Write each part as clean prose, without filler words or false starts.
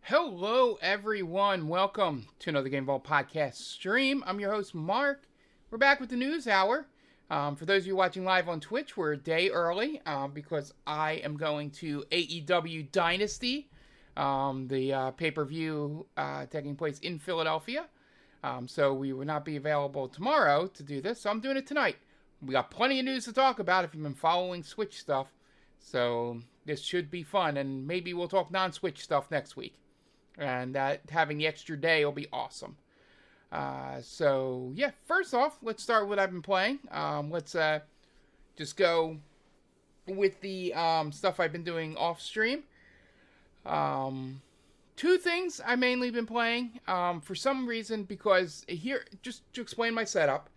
Hello, everyone. Welcome to another Game Vault podcast stream. I'm your host, Mark. We're back with the news hour. For those of you watching live on Twitch, we're a day early because I am going to AEW Dynasty, the pay-per-view taking place in Philadelphia. So we will not be available tomorrow to do this, so I'm doing it tonight. We got plenty of news to talk about if you've been following Switch stuff. So this should be fun, and maybe we'll talk non-Switch stuff next week. And having the extra day will be awesome. So yeah, first off, let's start with what I've been playing. Let's just go with the stuff I've been doing off stream. Two things I mainly been playing. For some reason, because here, just to explain my setup,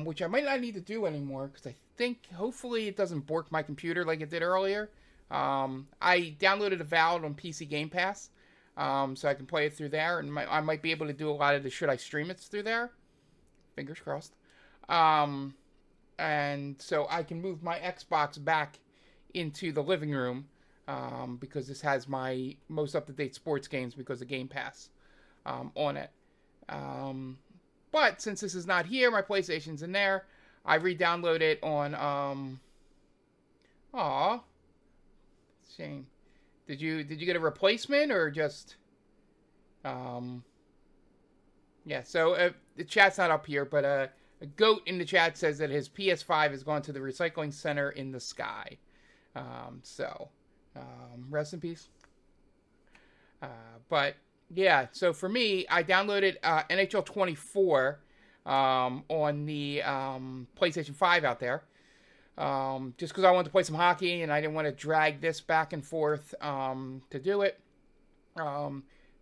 which I might not need to do anymore, because I think hopefully it doesn't bork my computer like it did earlier. I downloaded Avowed on PC Game Pass. So I can play it through there, and I might be able to do a lot of the should I stream it through there. Fingers crossed. And so I can move my Xbox back into the living room because this has my most up-to-date sports games because of Game Pass on it. But since this is not here, my PlayStation's in there. I re-download it on. Shame. Did you get a replacement or just yeah, so the chat's not up here, but a goat in the chat says that his PS5 has gone to the recycling center in the sky. Rest in peace. But yeah, so for me, I downloaded NHL 24 on the PlayStation 5 out there. Just because I wanted to play some hockey and I didn't want to drag this back and forth to do it.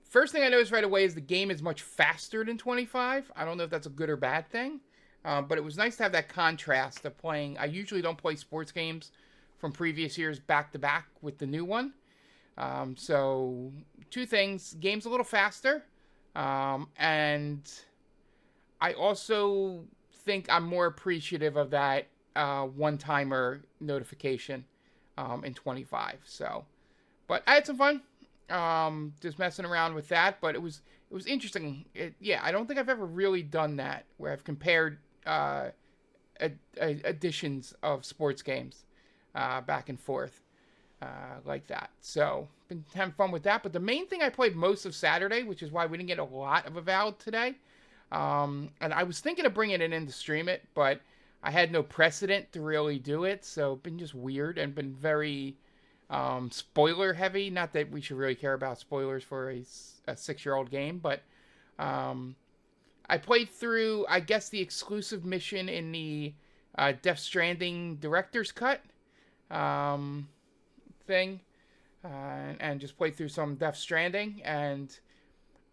First thing I noticed right away is the game is much faster than 25. I don't know if that's a good or bad thing, but it was nice to have that contrast of playing. I usually don't play sports games from previous years back to back with the new one. So two things: game's a little faster, and I also think I'm more appreciative of that one-timer notification in 25. So, but I had some fun just messing around with that. But it was interesting. I don't think I've ever really done that where I've compared editions of sports games back and forth like that. So been having fun with that. But the main thing I played most of Saturday, which is why we didn't get a lot of Avowed today, and I was thinking of bringing it in to stream it, but I had no precedent to really do it, so been just weird and been very spoiler heavy. Not that we should really care about spoilers for a 6-year-old game, but I played through, I guess, the exclusive mission in the Death Stranding Director's Cut thing, and just played through some Death Stranding, and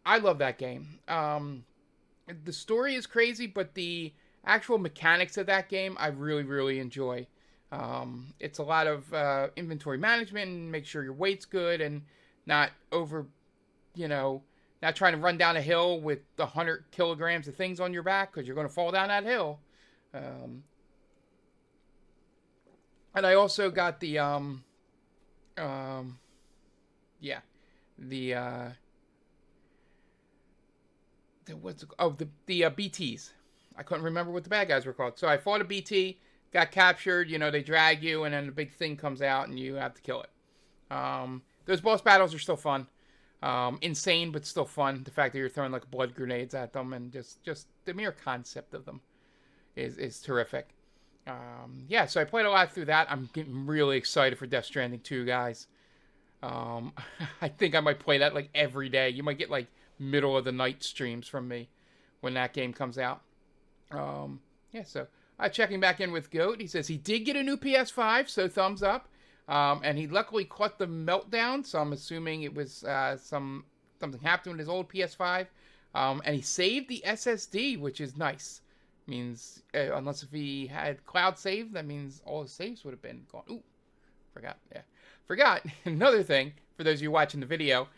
I love that game. The story is crazy, but the actual mechanics of that game I really, really enjoy. It's a lot of inventory management and make sure your weight's good and not not trying to run down a hill with 100 kilograms of things on your back because you're going to fall down that hill. And I also got the BTs. I couldn't remember what the bad guys were called. So I fought a BT, got captured. They drag you, and then the big thing comes out, and you have to kill it. Those boss battles are still fun. Insane, but still fun. The fact that you're throwing like blood grenades at them, and just the mere concept of them is terrific. So I played a lot through that. I'm getting really excited for Death Stranding 2, guys. I think I might play that like every day. You might get like middle of the night streams from me when that game comes out. So checking back in with Goat. He says he did get a new PS5, so thumbs up. And he luckily caught the meltdown, so I'm assuming it was something happened with his old PS5. And he saved the SSD, which is nice. Means unless if he had cloud save, that means all his saves would have been gone. Ooh, forgot. Another thing for those of you watching the video,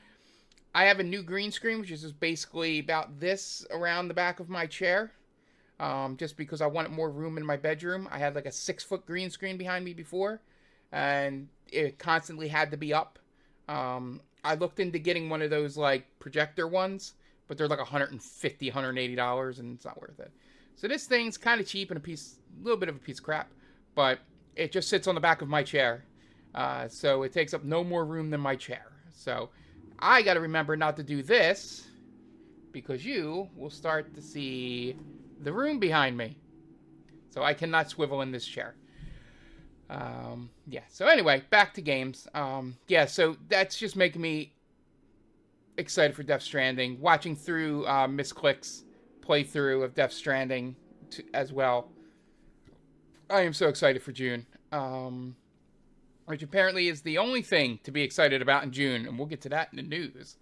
I have a new green screen, which is just basically about this around the back of my chair. Just because I wanted more room in my bedroom. I had like a 6-foot green screen behind me before, and it constantly had to be up. I looked into getting one of those like projector ones, but they're like $150, $180, and it's not worth it. So this thing's kind of cheap and a little bit of a piece of crap, but it just sits on the back of my chair. So it takes up no more room than my chair. So I got to remember not to do this because you will start to see the room behind me. So I cannot swivel in this chair. Yeah, so anyway, back to games. Yeah, so that's just making me excited for Death Stranding. Watching through Miss Click's playthrough of Death Stranding as well. I am so excited for June. Which apparently is the only thing to be excited about in June, and we'll get to that in the news.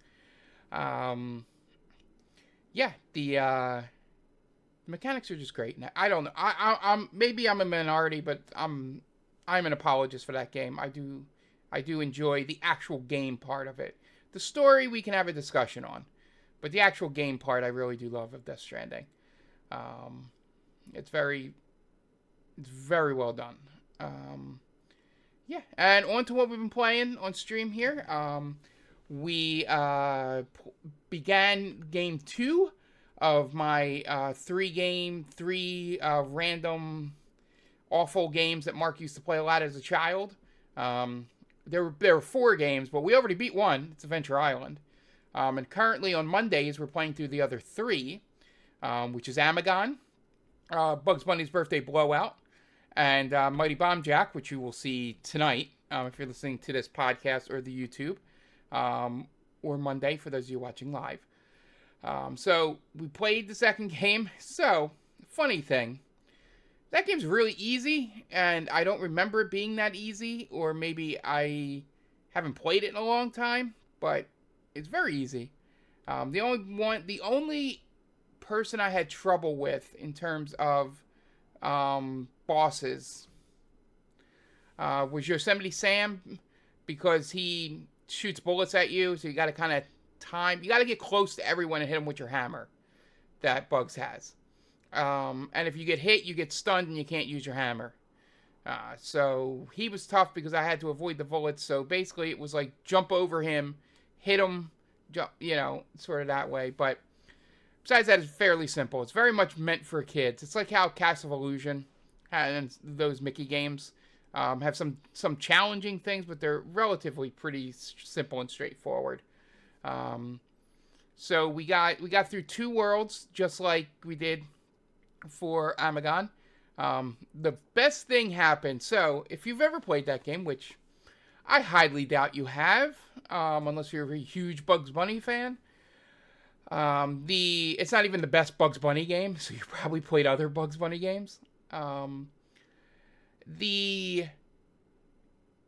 Yeah, the mechanics are just great. I don't know. I'm maybe I'm a minority, but I'm an apologist for that game. I do enjoy the actual game part of it. The story we can have a discussion on, but the actual game part I really do love of Death Stranding. It's very well done. Yeah, and on to what we've been playing on stream here. We began game 2 of my 3 random awful games that Mark used to play a lot as a child. There were 4 games, but we already beat one. It's Adventure Island. And currently on Mondays, we're playing through the other 3, which is Amagon, Bugs Bunny's Birthday Blowout, and Mighty Bomb Jack, which you will see tonight if you're listening to this podcast or the YouTube, or Monday for those of you watching live. So we played the second game. So, funny thing, that game's really easy, and I don't remember it being that easy, or maybe I haven't played it in a long time, but it's very easy. The only person I had trouble with in terms of bosses was Yosemite Sam, because he shoots bullets at you, so you got to kind of you got to get close to everyone and hit them with your hammer that Bugs has. And if you get hit, you get stunned and you can't use your hammer. So he was tough because I had to avoid the bullets. So basically it was like jump over him, hit him, jump, sort of that way. But besides that, it's fairly simple. It's very much meant for kids. It's like how Castle of Illusion and those Mickey games have some challenging things, but they're relatively pretty simple and straightforward. So we got through 2 worlds just like we did for Amagon. The best thing happened. So if you've ever played that game, which I highly doubt you have, unless you're a huge Bugs Bunny fan, it's not even the best Bugs Bunny game, so you probably played other Bugs Bunny games.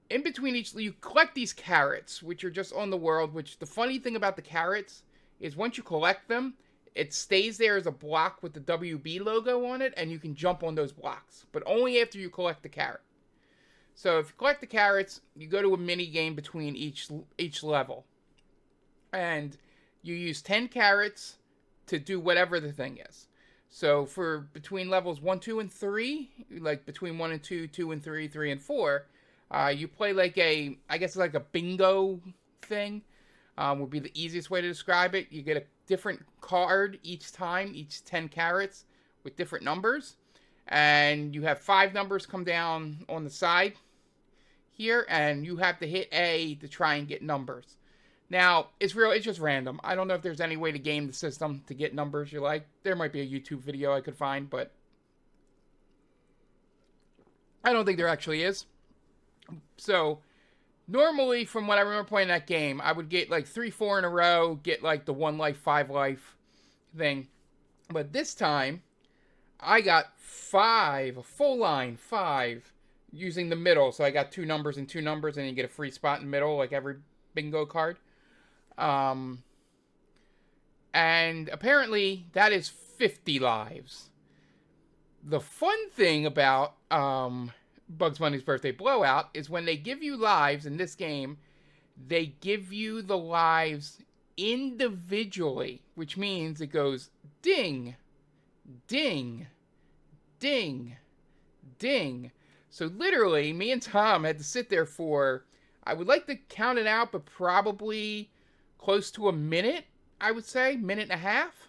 In between you collect these carrots, which are just on the world, which the funny thing about the carrots is once you collect them, it stays there as a block with the WB logo on it, and you can jump on those blocks, but only after you collect the carrot. So if you collect the carrots, you go to a mini game between each level, and you use 10 carrots to do whatever the thing is. So for between levels 1, 2, and 3, like between 1 and 2, 2 and 3, 3 and 4, you play like I guess it's like a bingo thing, would be the easiest way to describe it. You get a different card each time, each 10 carrots with different numbers, and you have 5 numbers come down on the side here, and you have to hit A to try and get numbers. Now, it's just random. I don't know if there's any way to game the system to get numbers you like. There might be a YouTube video I could find, but I don't think there actually is. So, normally, from what I remember playing that game, I would get like 3, 4 in a row, get like the 1 life, 5 life thing. But this time, I got 5, a full line, 5, using the middle. So I got 2 numbers and 2 numbers, and you get a free spot in the middle, like every bingo card. And apparently, that is 50 lives. The fun thing about Bugs Bunny's Birthday Blowout is when they give you lives in this game, they give you the lives individually, which means it goes ding, ding, ding, ding. So literally, me and Tom had to sit there for I would like to count it out, but probably close to a minute, I would say, minute and a half,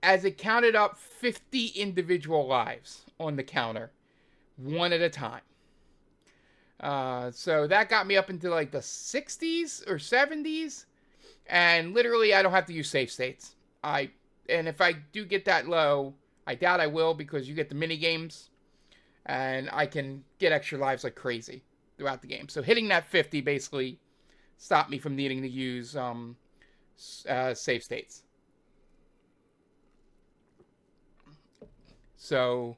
as it counted up 50 individual lives on the counter, one at a time. So that got me up into like the 60s or 70s, and literally I don't have to use save states. And if I do get that low, I doubt I will, because you get the mini games, and I can get extra lives like crazy throughout the game. So hitting that 50 basically stopped me from needing to use save states. So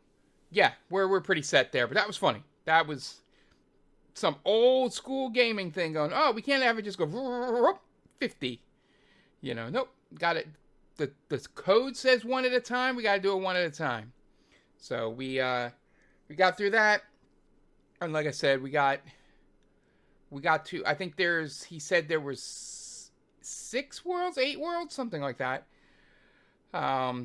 yeah, we're pretty set there. But that was funny. That was some old school gaming thing going, oh, we can't have it just go 50. Nope, got it. The code says one at a time. We got to do it one at a time. So we got through that, and like I said, we got to. I think he said there was 6 worlds, 8 worlds, something like that.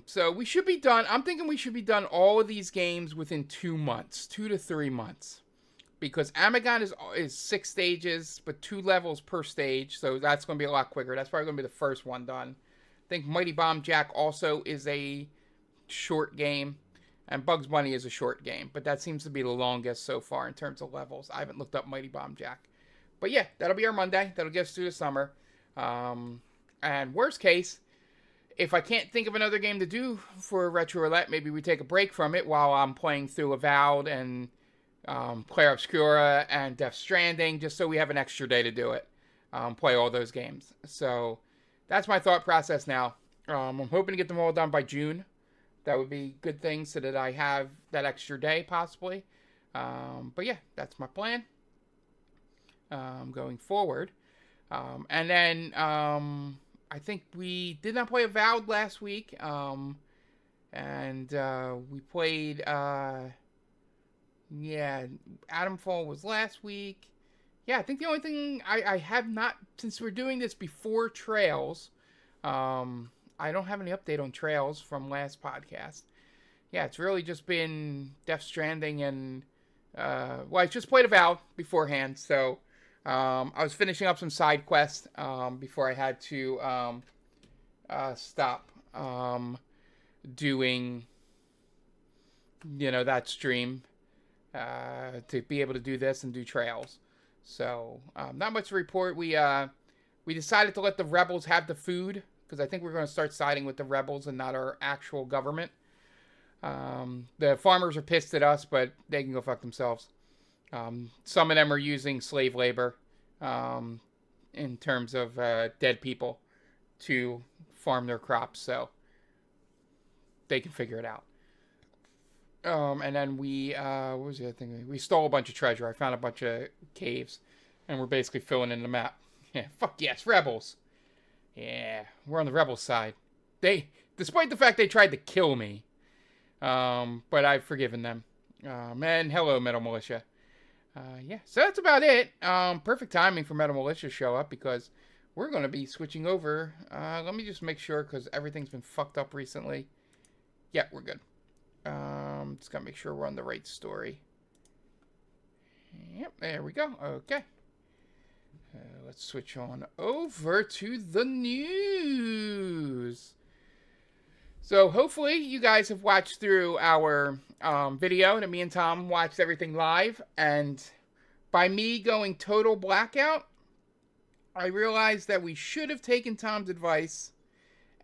So we should be done. I'm thinking we should be done all of these games within 2 months, 2 to 3 months. Because Amagon is 6 stages, but 2 levels per stage, so that's going to be a lot quicker. That's probably going to be the first one done. I think Mighty Bomb Jack also is a short game, and Bugs Bunny is a short game, but that seems to be the longest so far in terms of levels. I haven't looked up Mighty Bomb Jack. But yeah, that'll be our Monday. That'll get us through the summer. And worst case, if I can't think of another game to do for Retro Roulette, maybe we take a break from it while I'm playing through Avowed and Clair Obscura and Death Stranding, just so we have an extra day to do it. Play all those games. So that's my thought process now. I'm hoping to get them all done by June. That would be good thing, so that I have that extra day possibly. But yeah, that's my plan going forward. And then I think we did not play Avowed last week. And we played Adamfall was last week. Yeah, I think the only thing I have not, since we're doing this before Trails, I don't have any update on Trails from last podcast. Yeah, it's really just been Death Stranding and, I just played Avowed beforehand, so I was finishing up some side quests before I had to stop doing, that stream to be able to do this and do Trails. So, not much to report. We decided to let the rebels have the food, because I think we're going to start siding with the rebels and not our actual government. The farmers are pissed at us, but they can go fuck themselves. Some of them are using slave labor in terms of dead people to farm their crops, so they can figure it out. And then what was the other thing? We stole a bunch of treasure. I found a bunch of caves, and we're basically filling in the map. Yeah, fuck yes, rebels. Yeah, we're on the rebel side. Despite the fact they tried to kill me, but I've forgiven them. And hello, Metal Militia. Yeah, so that's about it. Perfect timing for Metal Militia to show up, because we're going to be switching over. Let me just make sure, because everything's been fucked up recently. Yeah, we're good. Just gotta make sure we're on the right story. Yep, there we go. Okay. Let's switch on over to the news. So hopefully you guys have watched through our video that me and Tom watched everything live. And by me going total blackout, I realized that we should have taken Tom's advice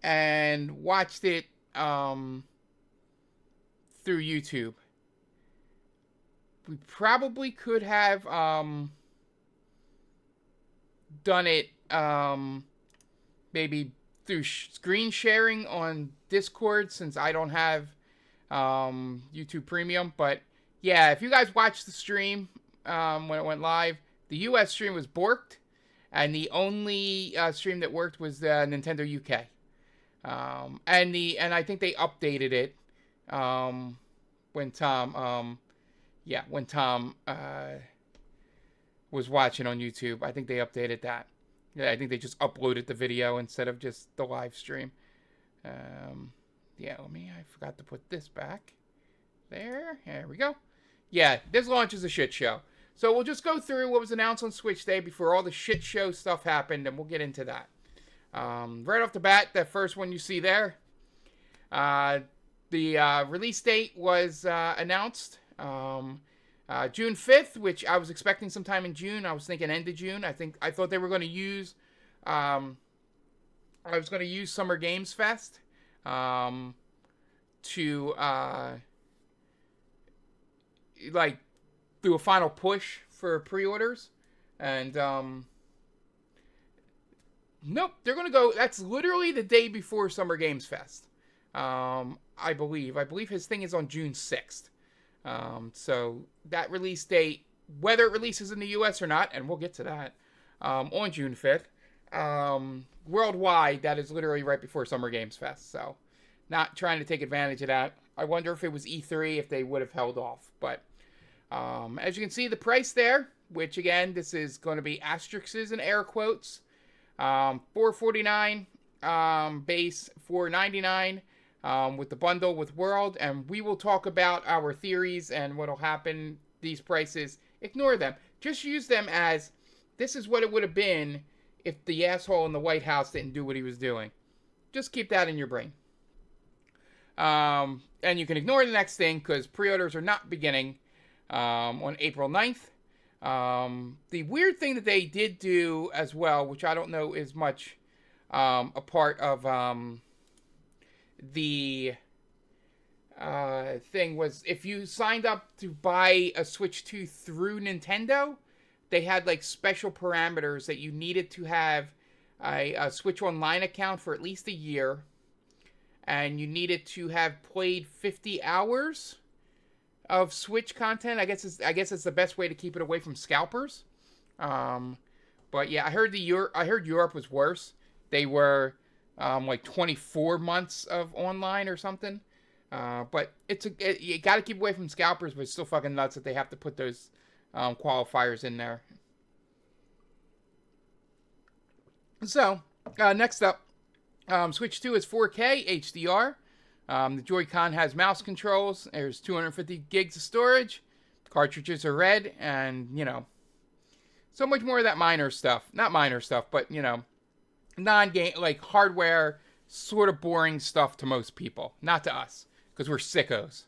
and watched it through YouTube. We probably could have done it maybe through screen sharing on Discord, since I don't have YouTube Premium. But yeah, if you guys watched the stream when it went live, the US stream was borked, and the only stream that worked was the Nintendo UK. And I think they updated it when Tom was watching on YouTube. I think they updated that. Yeah, I think they just uploaded the video instead of just the live stream. I forgot to put this back. There we go. Yeah, this launch is a shit show. So we'll just go through what was announced on Switch Day before all the shit show stuff happened, and we'll get into that. Right off the bat, that first one you see there, the release date was announced. June 5th, which I was expecting sometime in June. I was thinking end of June. I thought they were going to use Summer Games Fest to like do a final push for pre-orders, and nope, they're going to go. That's literally the day before Summer Games Fest. I believe his thing is on June 6th. So that release date, whether it releases in the US or not, and we'll get to that, on June 5th, worldwide, that is literally right before Summer Games Fest. So not trying to take advantage of that. I wonder if it was E3, if they would have held off. But as you can see, the price there, which again, this is going to be asterisks and air quotes, $449, base $499. With the bundle with World, and we will talk about our theories and what will happen. These prices, ignore them. Just use them as, this is what it would have been if the asshole in the White House didn't do what he was doing. Just keep that in your brain. And you can ignore the next thing, because pre-orders are not beginning on April 9th. The weird thing that they did do as well, which I don't know is much a part of the thing, was if you signed up to buy a Switch 2 through Nintendo, they had like special parameters that you needed to have a Switch Online account for at least a year, and you needed to have played 50 hours of Switch content. I guess it's the best way to keep it away from scalpers. But yeah, I heard Europe was worse. They were like 24 months of online or something. But you got to keep away from scalpers, but it's still fucking nuts that they have to put those qualifiers in there. So, next up, Switch 2 is 4K HDR. The Joy-Con has mouse controls. There's 250 gigs of storage. Cartridges are red, and, so much more of that minor stuff. Not minor stuff, but, non-game, like hardware, sort of boring stuff to most people. Not to us, because we're sickos.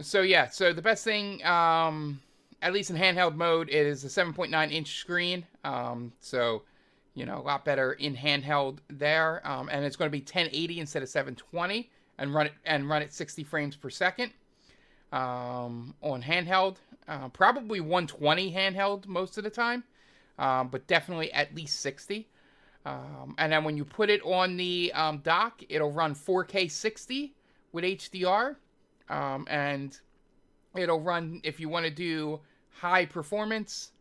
So the best thing, at least in handheld mode, is a 7.9-inch screen. A lot better in handheld there. And it's going to be 1080 instead of 720, and run at 60 frames per second. On handheld, probably 120 handheld most of the time. But definitely at least 60. And then when you put it on the dock, it'll run 4K 60 with HDR. And it'll run, if you want to do high performance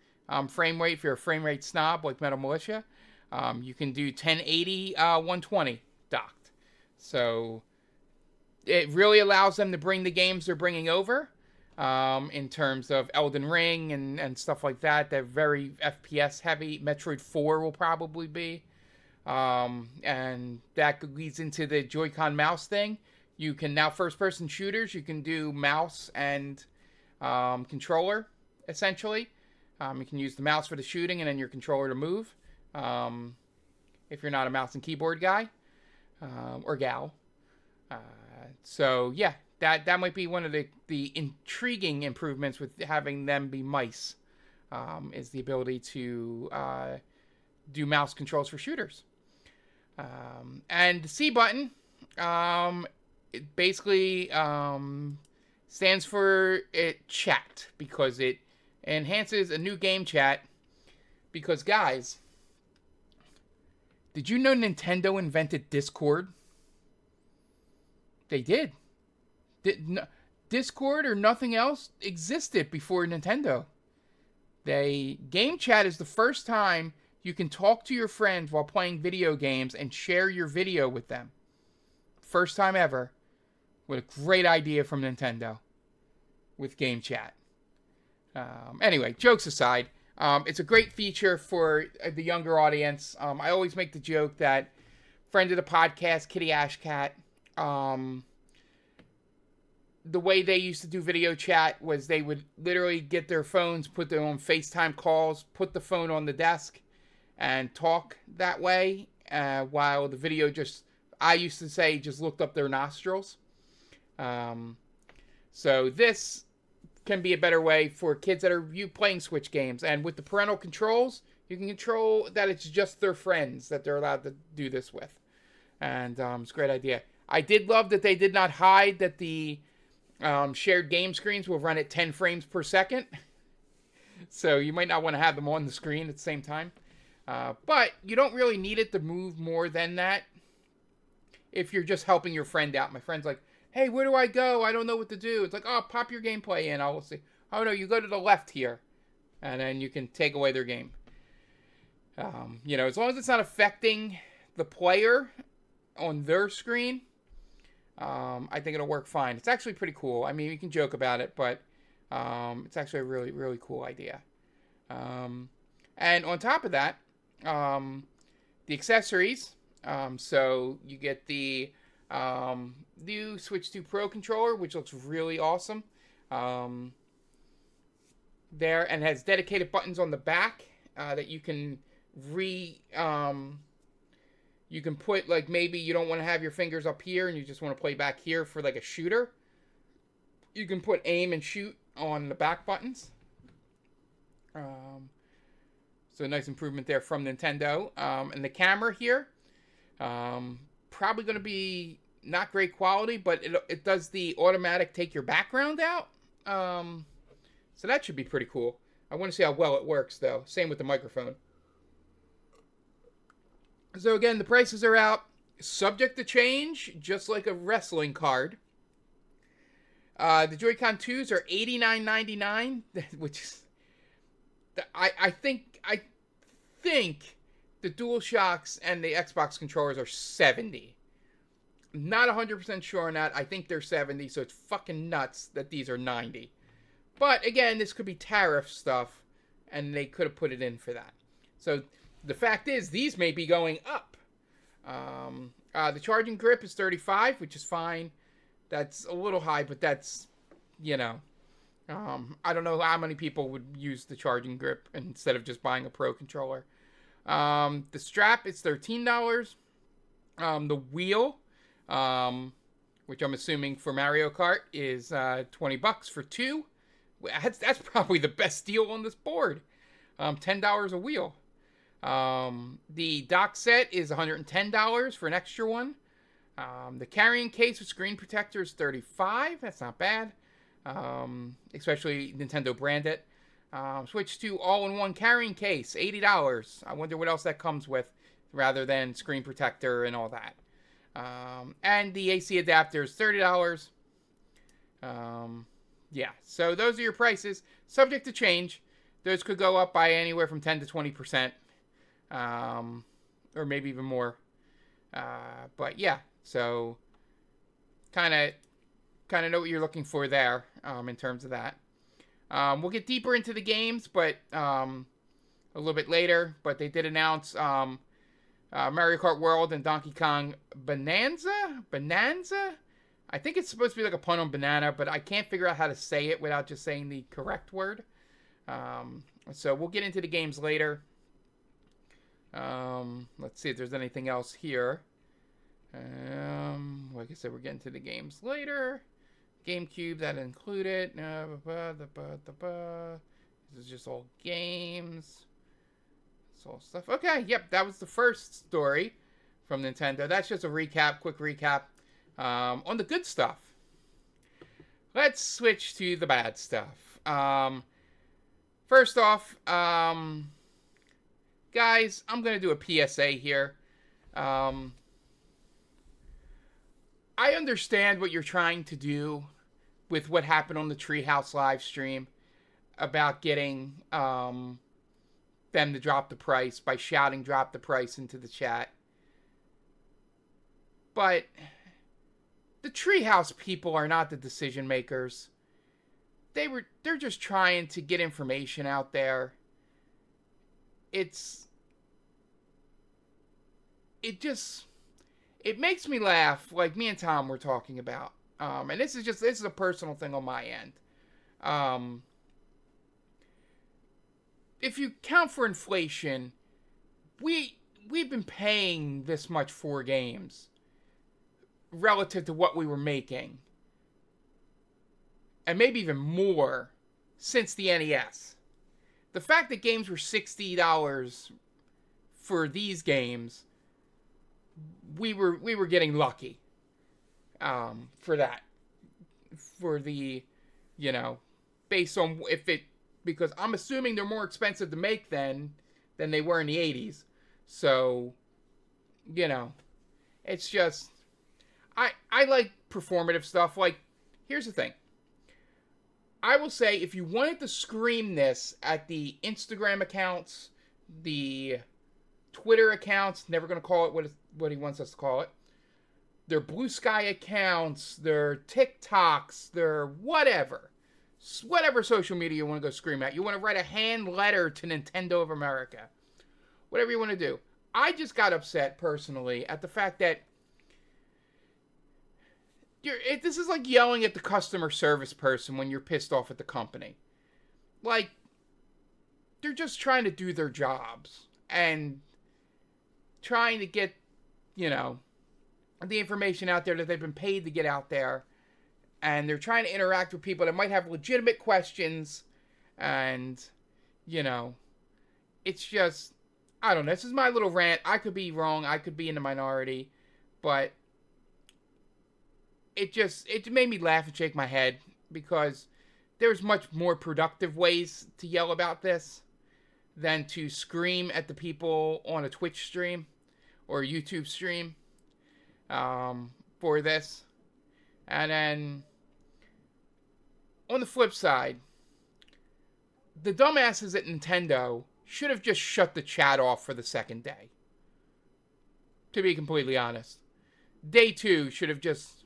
frame rate, if you're a frame rate snob like Metal Militia, you can do 1080 120 docked. So it really allows them to bring the games they're bringing over. In terms of Elden Ring and stuff like that. They're very FPS heavy. Metroid 4 will probably be. And that leads into the Joy-Con mouse thing. You can now, first-person shooters, you can do mouse and controller, essentially. You can use the mouse for the shooting and then your controller to move. If you're not a mouse and keyboard guy or gal. That might be one of the intriguing improvements with having them be mice, is the ability to do mouse controls for shooters. And the C button, it basically stands for chat, because it enhances a new game chat. Because, guys, did you know Nintendo invented Discord? They did. Discord or nothing else existed before Nintendo. Game chat is the first time you can talk to your friends while playing video games and share your video with them. First time ever. What a great idea from Nintendo with game chat. Anyway, jokes aside, it's a great feature for the younger audience. I always make the joke that friend of the podcast, Kitty Ashcat, the way they used to do video chat was they would literally get their phones, put them on FaceTime calls, put the phone on the desk, and talk that way, while the video just, I used to say, just looked up their nostrils. So this can be a better way for kids that are playing Switch games. And with the parental controls, you can control that it's just their friends that they're allowed to do this with. And it's a great idea. I did love that they did not hide that the shared game screens will run at 10 frames per second. So you might not want to have them on the screen at the same time. But you don't really need it to move more than that if you're just helping your friend out. My friend's like, hey, where do I go? I don't know what to do. It's like, oh, pop your gameplay in. I'll say, oh, no, you go to the left here. And then you can take away their game. As long as it's not affecting the player on their screen, I think it'll work fine. It's actually pretty cool. I mean, you can joke about it, but it's actually a really, really cool idea. And on top of that, the accessories. So you get the new Switch 2 Pro controller, which looks really awesome. There, and has dedicated buttons on the back that you can you can put, like, maybe you don't want to have your fingers up here and you just want to play back here for like a shooter. You can put aim and shoot on the back buttons. So nice improvement there from Nintendo. And the camera here, probably going to be not great quality, but it does the automatic take your background out. So that should be pretty cool. I want to see how well it works, though. Same with the microphone. So again, the prices are out, subject to change, just like a wrestling card. The Joy-Con 2s are $89.99, which is, I think the DualShocks and the Xbox controllers are $70. Not 100% sure on that. I think they're $70, so it's fucking nuts that these are $90. But again, this could be tariff stuff, and they could have put it in for that. So the fact is, these may be going up. The charging grip is 35, which is fine. That's a little high, but that's, I don't know how many people would use the charging grip instead of just buying a Pro controller. The strap is $13. The wheel, which I'm assuming for Mario Kart, is $20 for two. That's probably the best deal on this board. $10 a wheel. The dock set is $110 for an extra one. The carrying case with screen protector is $35. That's not bad. Especially Nintendo branded. Switch to all-in-one carrying case, $80. I wonder what else that comes with, rather than screen protector and all that. And the AC adapter is $30. Yeah, so those are your prices. Subject to change. Those could go up by anywhere from 10 to 20%. Or maybe even more. But yeah, so kind of know what you're looking for there, in terms of that. We'll get deeper into the games, but a little bit later. But they did announce Mario Kart World and Donkey Kong Bonanza. I think it's supposed to be like a pun on banana, but I can't figure out how to say it without just saying the correct word. So we'll get into the games later. Let's see if there's anything else here. Like I said, we're getting to the games later. GameCube, that included. This is just all games. It's all stuff. Okay, yep, that was the first story from Nintendo. That's just a recap, quick recap, on the good stuff. Let's switch to the bad stuff. First off, guys, I'm going to do a PSA here. I understand what you're trying to do with what happened on the Treehouse live stream about getting them to drop the price by shouting drop the price into the chat. But the Treehouse people are not the decision makers. They're just trying to get information out there. It makes me laugh, like me and Tom were talking about. And this is a personal thing on my end. Um, if you count for inflation, we've been paying this much for games relative to what we were making, and maybe even more since the NES. The fact that games were $60 for these games, we were getting lucky for that. For the, based on if it, because I'm assuming they're more expensive to make than they were in the 80s. So, it's just, I like performative stuff. Like, here's the thing. I will say, if you wanted to scream this at the Instagram accounts, the Twitter accounts, never going to call it what he wants us to call it, their Blue Sky accounts, their TikToks, their whatever social media you want to go scream at. You want to write a hand letter to Nintendo of America. Whatever you want to do. I just got upset personally at the fact that this is like yelling at the customer service person when you're pissed off at the company. Like, they're just trying to do their jobs and trying to get, the information out there that they've been paid to get out there. And they're trying to interact with people that might have legitimate questions. And, it's just, I don't know. This is my little rant. I could be wrong. I could be in the minority. But it made me laugh and shake my head, because there's much more productive ways to yell about this than to scream at the people on a Twitch stream or a YouTube stream for this. And then on the flip side, the dumbasses at Nintendo should have just shut the chat off for the second day. To be completely honest. Day 2 should have just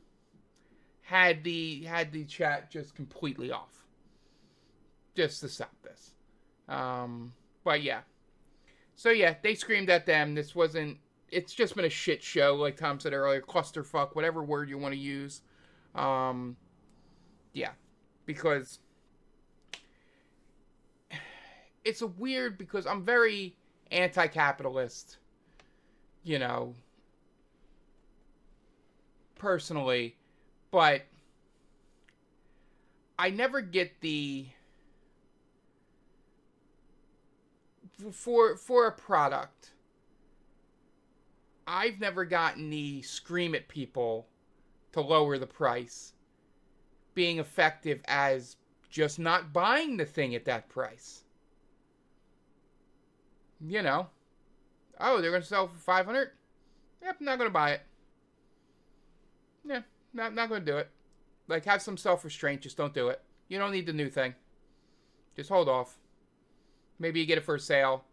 had the chat just completely off. Just to stop this. But yeah. So yeah, they screamed at them. It's just been a shit show, like Tom said earlier. Clusterfuck, whatever word you want to use. Yeah. Because it's a weird, because I'm very anti-capitalist, personally, but I never get the, for a product, I've never gotten the scream at people to lower the price being effective as just not buying the thing at that price. Oh, they're going to sell for $500? Yep, not going to buy it. Yeah, not going to do it. Like, have some self-restraint. Just don't do it. You don't need the new thing. Just hold off. Maybe you get it for a sale.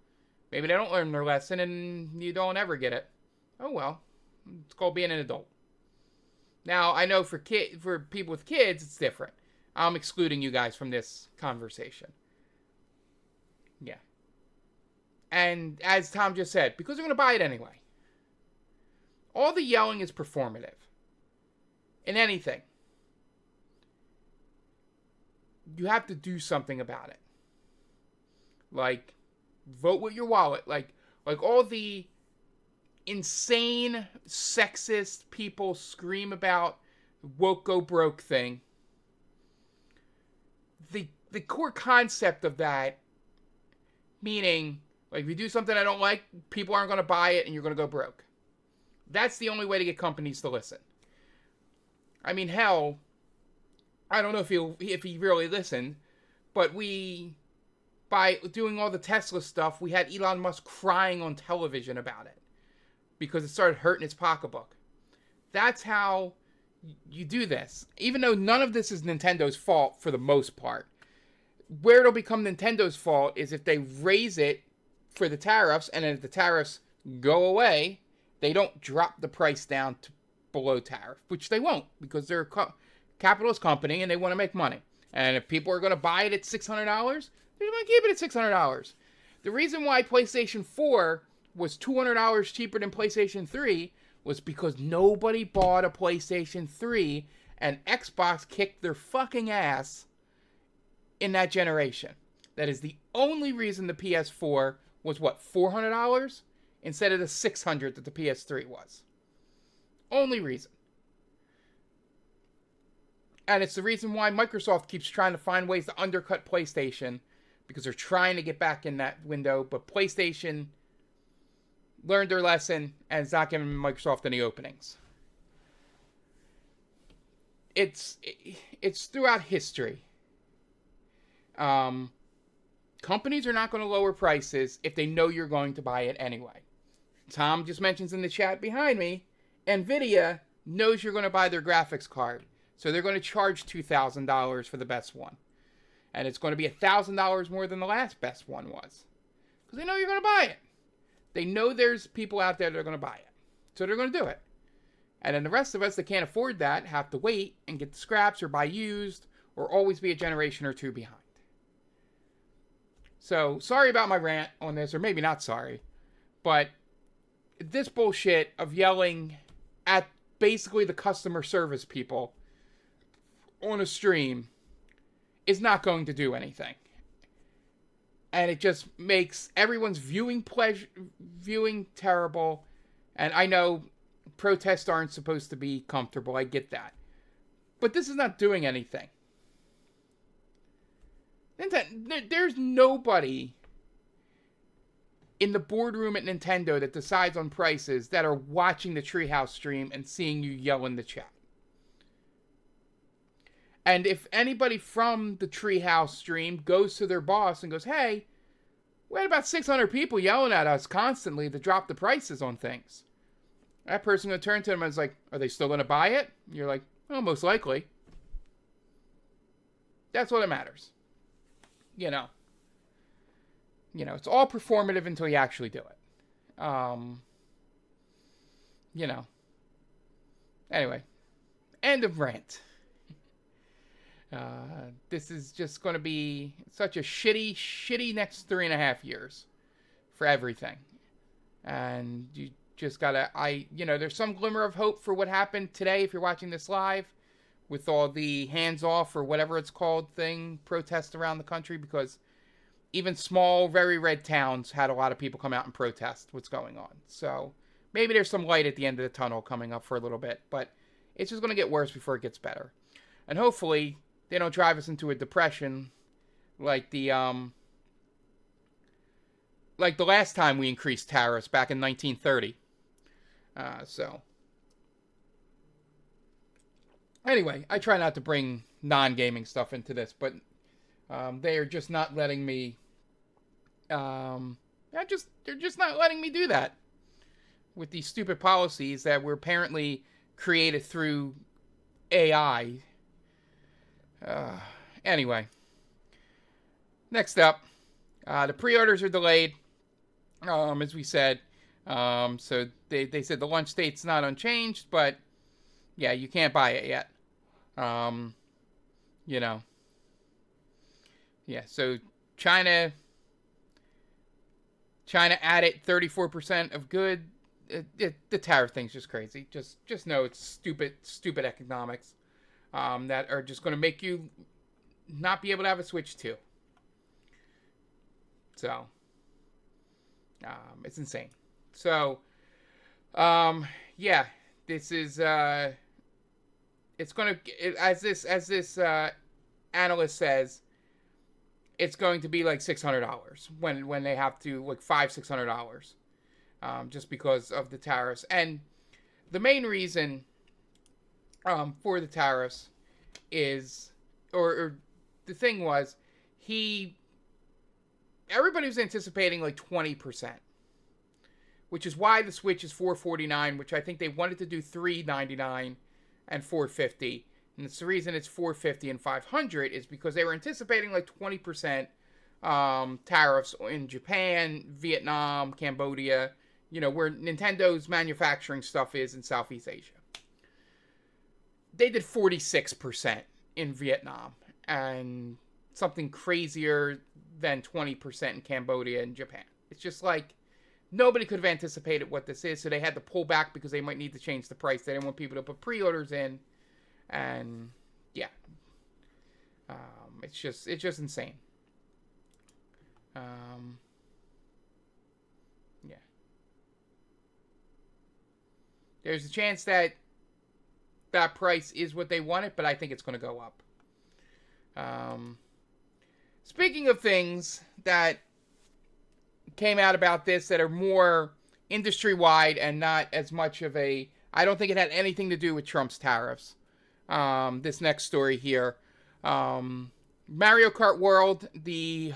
Maybe they don't learn their lesson and you don't ever get it. Oh, well. It's called being an adult. Now, I know for people with kids, it's different. I'm excluding you guys from this conversation. Yeah. And as Tom just said, because they're going to buy it anyway. All the yelling is performative. In anything. You have to do something about it. Like, vote with your wallet. Like all the insane, sexist people scream about woke go broke thing. The core concept of that, meaning, like, if you do something I don't like, people aren't going to buy it and you're going to go broke. That's the only way to get companies to listen. I mean, hell, I don't know if he really listened, but by doing all the Tesla stuff, we had Elon Musk crying on television about it because it started hurting his pocketbook. That's how you do this. Even though none of this is Nintendo's fault for the most part. Where it'll become Nintendo's fault is if they raise it for the tariffs, and then if the tariffs go away, they don't drop the price down to below tariff, which they won't, because they're a capitalist company and they want to make money. And if people are going to buy it at $600, they're going to keep it at $600. The reason why PlayStation 4 was $200 cheaper than PlayStation 3 was because nobody bought a PlayStation 3 And Xbox kicked their fucking ass in that generation. That is the only reason the PS4 was what, $400 instead of the $600 that the PS3 was. Only reason. And it's the reason why Microsoft keeps trying to find ways to undercut PlayStation, because they're trying to get back in that window, but PlayStation learned their lesson and it's not giving Microsoft any openings. It's throughout history. Companies are not going to lower prices if they know you're going to buy it anyway. Tom just mentions in the chat behind me, Nvidia knows you're going to buy their graphics card. So they're going to charge $2,000 for the best one. And it's going to be $1,000 more than the last best one was. Because they know you're going to buy it. They know there's people out there that are going to buy it. So they're going to do it. And then the rest of us that can't afford that have to wait and get the scraps or buy used or always be a generation or two behind. So sorry about my rant on this, or maybe not sorry. But this bullshit of yelling at basically the customer service people on a stream is not going to do anything. And it just makes everyone's viewing terrible. And I know protests aren't supposed to be comfortable. I get that. But this is not doing anything. There's nobody in the boardroom at Nintendo that decides on prices that are watching the Treehouse stream and seeing you yell in the chat. And if anybody from the Treehouse stream goes to their boss and goes, hey, we had about 600 people yelling at us constantly to drop the prices on things. That person going to turn to them and is like, are they still going to buy it? And you're like, well, most likely. That's what it matters. You know, it's all performative until you actually do it. Anyway, end of rant. This is just going to be such a shitty next 3.5 years for everything. And you just gotta, there's some glimmer of hope for what happened today if you're watching this live with all the hands-off or whatever it's called protests around the country, because even small, very red towns had a lot of people come out and protest what's going on. So maybe there's some light at the end of the tunnel coming up for a little bit, but it's just going to get worse before it gets better. And hopefully they don't drive us into a depression like the last time we increased tariffs back in 1930. Anyway, I try not to bring non-gaming stuff into this, but they are just not letting me. They're just not letting me do that with these stupid policies that were apparently created through AI. Anyway, next up, the pre-orders are delayed, as we said. So they said the launch date's not unchanged, but yeah, you can't buy it yet. Yeah, so China added 34% of good. The tariff thing's just crazy. Just know it's stupid economics that are just going to make you not be able to have a Switch 2. So, it's insane. So, yeah, this is, it's going to, as this analyst says, it's going to be like $600 when they have to, like $500-$600, just because of the tariffs. And the main reason for the tariffs is, or the thing was, everybody was anticipating like 20%, which is why the Switch is $449, which I think they wanted to do $399 and $450. And it's the reason it's $450 and $500 is because they were anticipating like 20% tariffs in Japan, Vietnam, Cambodia, where Nintendo's manufacturing stuff is in Southeast Asia. They did 46% in Vietnam and something crazier than 20% in Cambodia and Japan. It's just like nobody could have anticipated what this is, so they had to pull back because they might need to change the price. They didn't want people to put pre-orders in And yeah, it's just insane. Um, yeah, there's a chance that that price is what they wanted, but I think it's going to go up. Um, Speaking of things that came out about this that are more industry wide and not as much of a, I don't think it had anything to do with Trump's tariffs. This next story here, Mario Kart World, the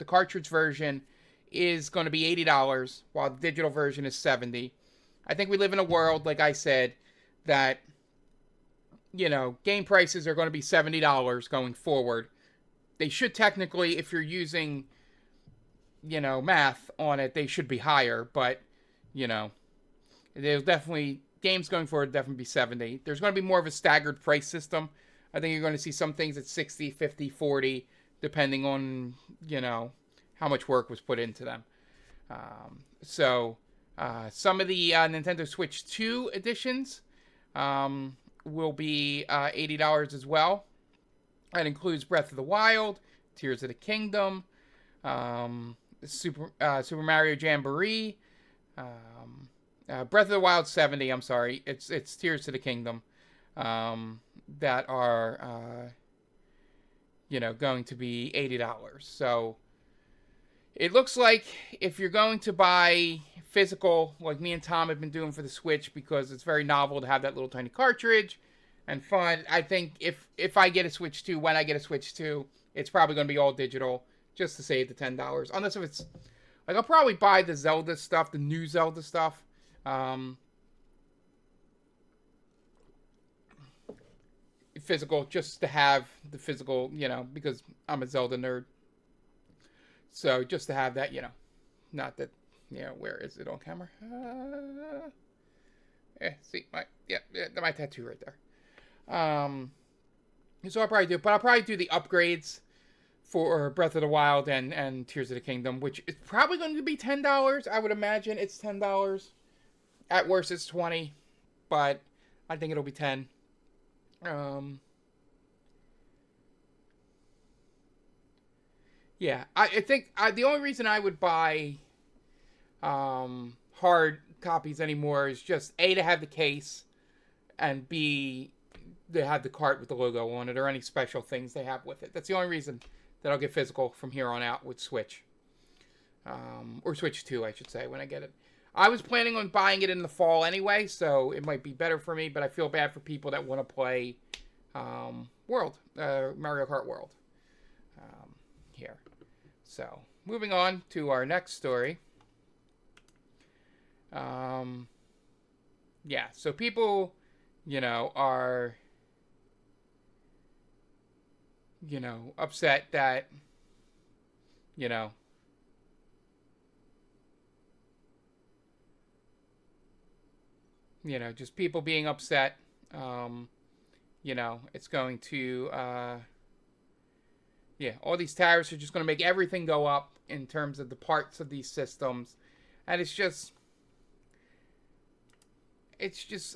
cartridge version is going to be $80, while the digital version is $70. I think we live in a world, like I said, that game prices are going to be $70 going forward. They should technically, if you're using math on it, they should be higher, but there's definitely games going forward definitely be 70. There's going to be more of a staggered price system. I think you're going to see some things at 60, 50, 40, depending on how much work was put into them. So some of the Nintendo Switch 2 editions will be $80 as well. That includes Breath of the Wild, Tears of the Kingdom, Super Mario Jamboree, Breath of the Wild 70. I'm sorry, it's Tears of the Kingdom that are going to be $80. So it looks like if you're going to buy physical, like me and Tom have been doing for the Switch, because it's very novel to have that little tiny cartridge and fun. I think if I get a Switch 2, when I get a Switch 2, it's probably going to be all digital, just to save the $10. Unless if it's like, I'll probably buy the Zelda stuff, the new Zelda stuff. Physical, just to have the physical, because I'm a Zelda nerd. So just to have that, not that, where is it on camera? See, my tattoo right there. So I'll probably do, but I'll probably do the upgrades for Breath of the Wild and Tears of the Kingdom, which is probably going to be $10. I would imagine it's $10. At worst, it's 20, but I think it'll be 10. Yeah, I think the only reason I would buy hard copies anymore is just A, to have the case, and B, to have the cart with the logo on it, or any special things they have with it. That's the only reason that I'll get physical from here on out with Switch. Or Switch 2, I should say, when I get it. I was planning on buying it in the fall anyway, so it might be better for me, but I feel bad for people that want to play Mario Kart World here. So, moving on to our next story. Yeah, so people, are, upset that, just people being upset. It's going to, all these tariffs are just going to make everything go up in terms of the parts of these systems. And it's just,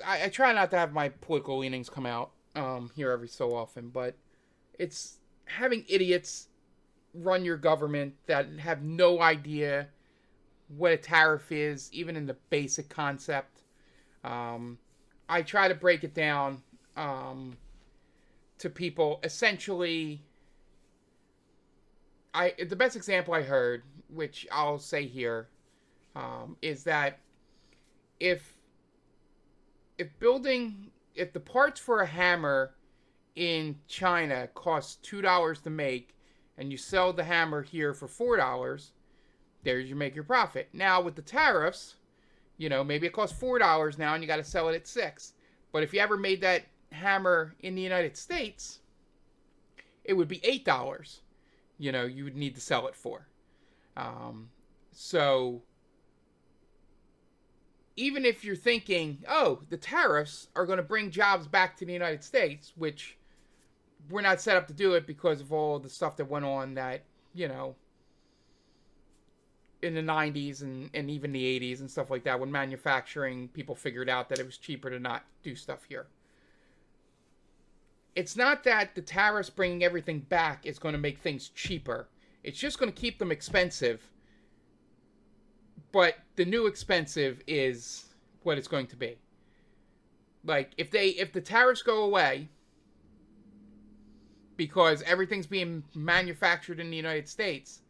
I try not to have my political leanings come out here every so often, but it's having idiots run your government that have no idea what a tariff is, even in the basic concept. I try to break it down to people. Essentially, the best example I heard, which I'll say here, is that if the parts for a hammer in China cost $2 to make, and you sell the hammer here for $4, there you make your profit. Now with the tariffs, maybe it costs $4 now, and you got to sell it at $6. But if you ever made that hammer in the United States, it would be $8. You would need to sell it for. So even if you're thinking, oh, the tariffs are going to bring jobs back to the United States, which we're not set up to do it because of all the stuff that went on that, in the 90s and even the 80s and stuff like that, when manufacturing, people figured out that it was cheaper to not do stuff here. it's not that the tariffs bringing everything back is going to make things cheaper. It's just going to keep them expensive. But the new expensive is what it's going to be. Like, if the tariffs go away because everything's being manufactured in the United States,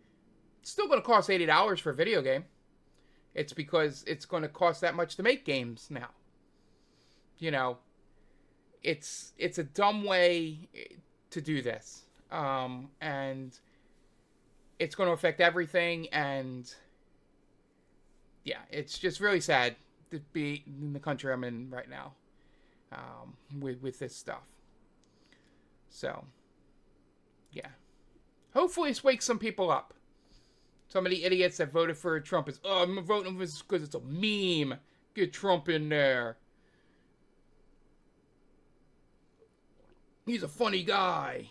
it's still going to cost $80 for a video game. It's because it's going to cost that much to make games now. You know, it's a dumb way to do this. And it's going to affect everything, and yeah, it's just really sad to be in the country I'm in right now, with this stuff. So, yeah. Hopefully this wakes some people up. Some of the idiots that voted for Trump is, oh, I'm voting for this because it's a meme. Get Trump in there. He's a funny guy.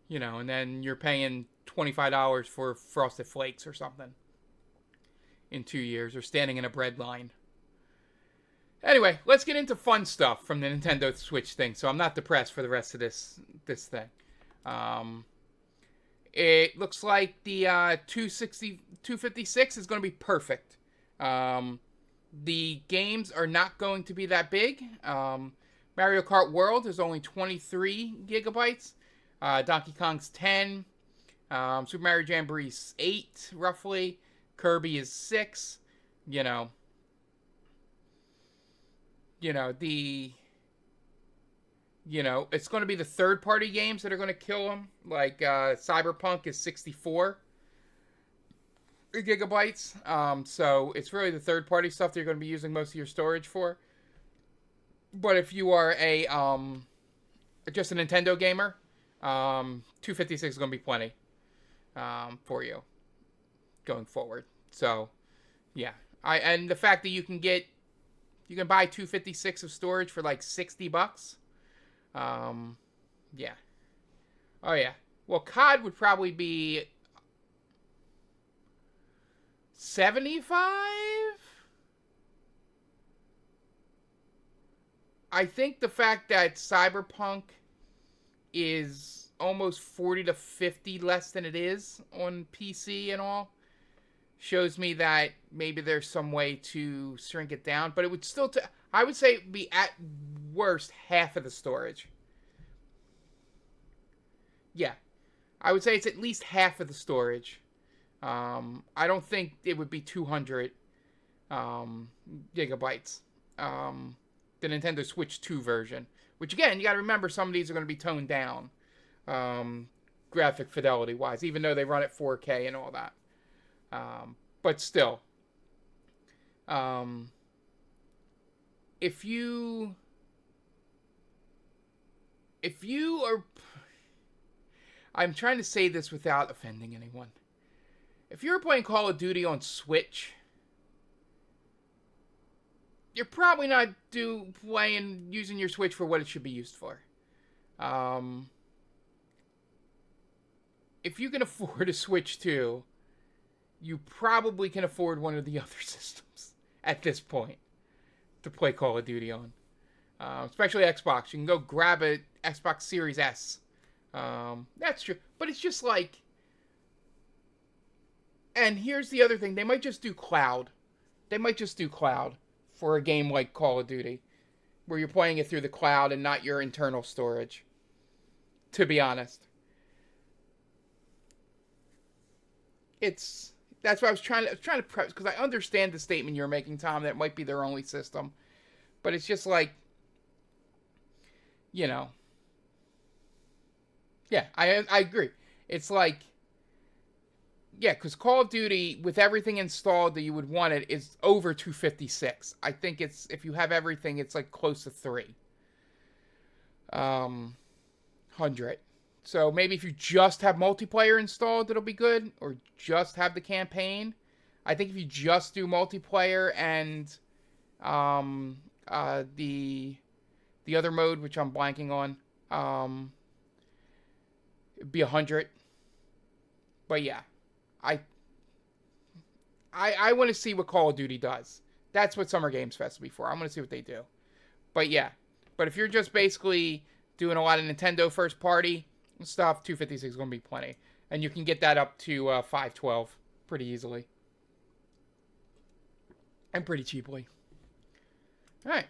You know, and then you're paying $25 for Frosted Flakes or something in 2 years, or standing in a bread line. Anyway, let's get into fun stuff from the Nintendo Switch thing, so I'm not depressed for the rest of this thing. It looks like the 256 is going to be perfect. The games are not going to be that big. Mario Kart World is only 23 gigabytes. Donkey Kong's 10. Super Mario Jamboree is 8, roughly. Kirby is 6. You know, it's going to be the third-party games that are going to kill them. Like, Cyberpunk is 64 gigabytes. So it's really the third-party stuff that you're going to be using most of your storage for. But if you are just a Nintendo gamer, 256 is going to be plenty for you going forward. So, yeah. And the fact that you can buy 256 of storage for like $60. Yeah. Oh, yeah. Well, COD would probably be 75? I think the fact that Cyberpunk is almost 40 to 50 less than it is on PC and all shows me that maybe there's some way to shrink it down, but it would still I would say it would be at worst half of the storage. Yeah. I would say it's at least half of the storage. I don't think it would be 200 gigabytes. The Nintendo Switch 2 version. Which, again, you got to remember some of these are going to be toned down. Graphic fidelity wise, even though they run at 4K and all that. But still. If you are... I'm trying to say this without offending anyone. If you're playing Call of Duty on Switch, you're probably not using your Switch for what it should be used for. If you can afford a Switch 2, you probably can afford one of the other systems at this point to play Call of Duty on. Especially Xbox. You can go grab a Xbox Series S. That's true. But it's just like... And here's the other thing. They might just do cloud. For a game like Call of Duty, where you're playing it through the cloud and not your internal storage. To be honest. That's what I was trying to prep, because I understand the statement you're making, Tom, that it might be their only system. But it's just like, yeah, I agree. It's like, yeah, because Call of Duty, with everything installed that you would want it, is over 256. I think if you have everything, it's like close to 300. So maybe if you just have multiplayer installed, it'll be good. Or just have the campaign. I think if you just do multiplayer and the other mode, which I'm blanking on, it'd be 100. But yeah. I want to see what Call of Duty does. That's what Summer Games Fest will be for. I want to see what they do. But yeah. But if you're just basically doing a lot of Nintendo first party stuff, 256 is going to be plenty. And you can get that up to 512 pretty easily. And pretty cheaply. Alright.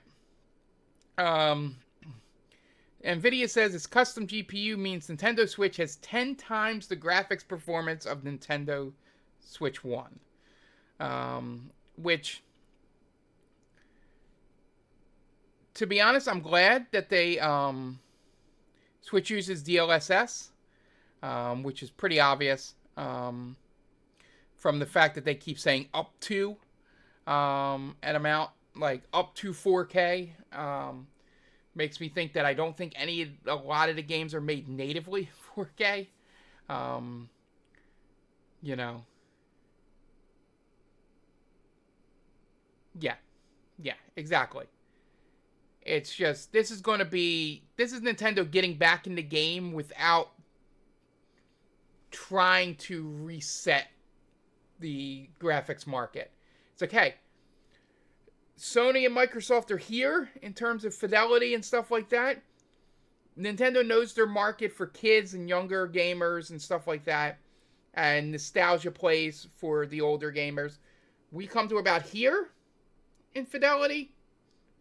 NVIDIA says its custom GPU means Nintendo Switch has 10 times the graphics performance of Nintendo Switch 1. Which, to be honest, I'm glad that they Switch uses DLSS, which is pretty obvious from the fact that they keep saying up to an amount, like up to 4K. Makes me think that I don't think a lot of the games are made natively 4K. You know. Yeah, exactly. It's just, this is Nintendo getting back in the game without trying to reset the graphics market. It's like, hey, Sony and Microsoft are here in terms of fidelity and stuff like that. Nintendo knows their market for kids and younger gamers and stuff like that. And nostalgia plays for the older gamers. We come to about here in fidelity.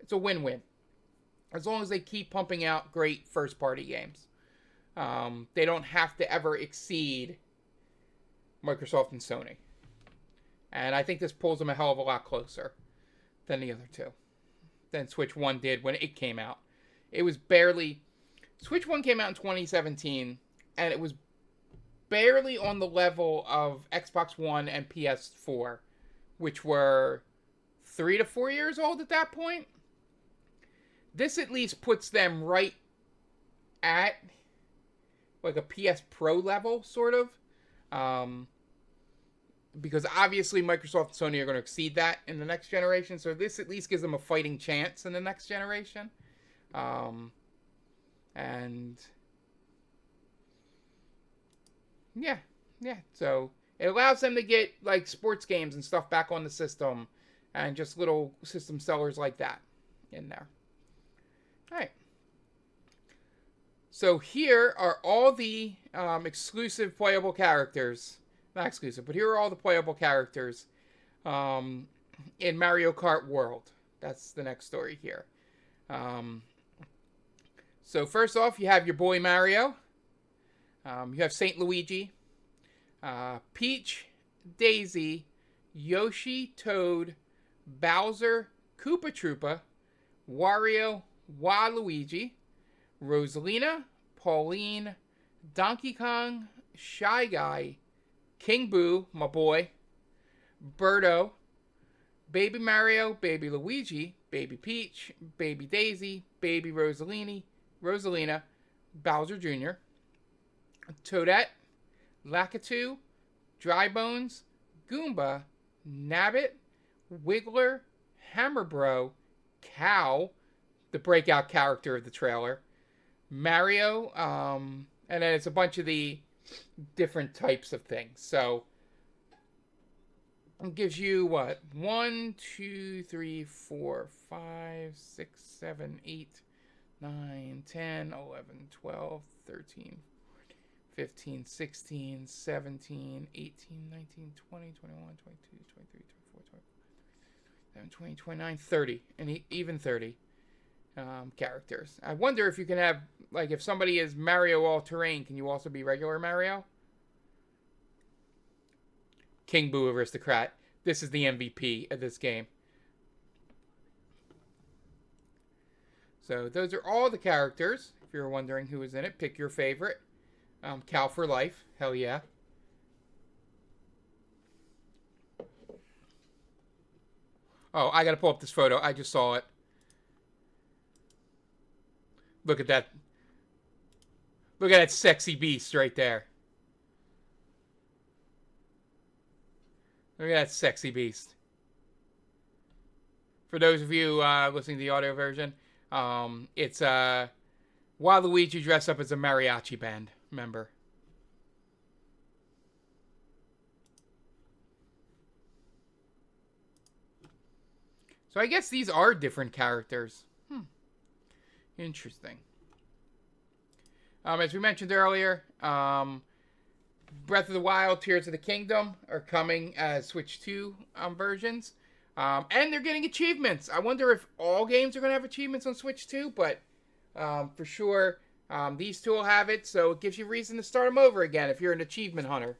It's a win-win. As long as they keep pumping out great first-party games. They don't have to ever exceed Microsoft and Sony. And I think this pulls them a hell of a lot closer than the other two. Than Switch 1 did when it came out. It was barely... Switch 1 came out in 2017, and it was barely on the level of Xbox One and PS4, which were 3 to 4 years old at that point. This at least puts them right at like a PS Pro level, sort of. Because obviously Microsoft and Sony are going to exceed that in the next generation. So this at least gives them a fighting chance in the next generation. And yeah. So it allows them to get like sports games and stuff back on the system. And just little system sellers like that in there. Alright. So here are all the exclusive playable characters. Not exclusive, but here are all the playable characters in Mario Kart World. That's the next story here. So first off, you have your boy Mario. You have Saint Luigi. Peach, Daisy, Yoshi, Toad, Bowser, Koopa Troopa, Wario, Waluigi, Rosalina, Pauline, Donkey Kong, Shy Guy, King Boo, my boy, Birdo, Baby Mario, Baby Luigi, Baby Peach, Baby Daisy, Baby Rosalina, Bowser Jr., Toadette, Lakitu, Dry Bones, Goomba, Nabbit, Wiggler, Hammerbro, Cow, the breakout character of the trailer, Mario, and then it's a bunch of the different types of things. So it gives you what? 1, 2, 3, 4, 5, 6, 7, 8, 9, 10, 11, 12, 13, 15, 16, 17, 18, 19, 20, 21, 22, 23, 24, 25, 20, 29, 30, and even 30 characters. I wonder if you can have, like, if somebody is Mario All-Terrain, can you also be regular Mario? King Boo Aristocrat. This is the MVP of this game. So those are all the characters. If you're wondering who is in it, pick your favorite. Cal for life. Hell yeah. Oh, I gotta pull up this photo. I just saw it. Look at that. Look at that sexy beast right there. Look at that sexy beast. For those of you listening to the audio version, it's Waluigi dressed up as a mariachi band member. So I guess these are different characters. Interesting. As we mentioned earlier, Breath of the Wild, Tears of the Kingdom are coming as Switch 2 versions. And they're getting achievements. I wonder if all games are going to have achievements on Switch 2, but for sure, these two will have it, so it gives you reason to start them over again if you're an achievement hunter.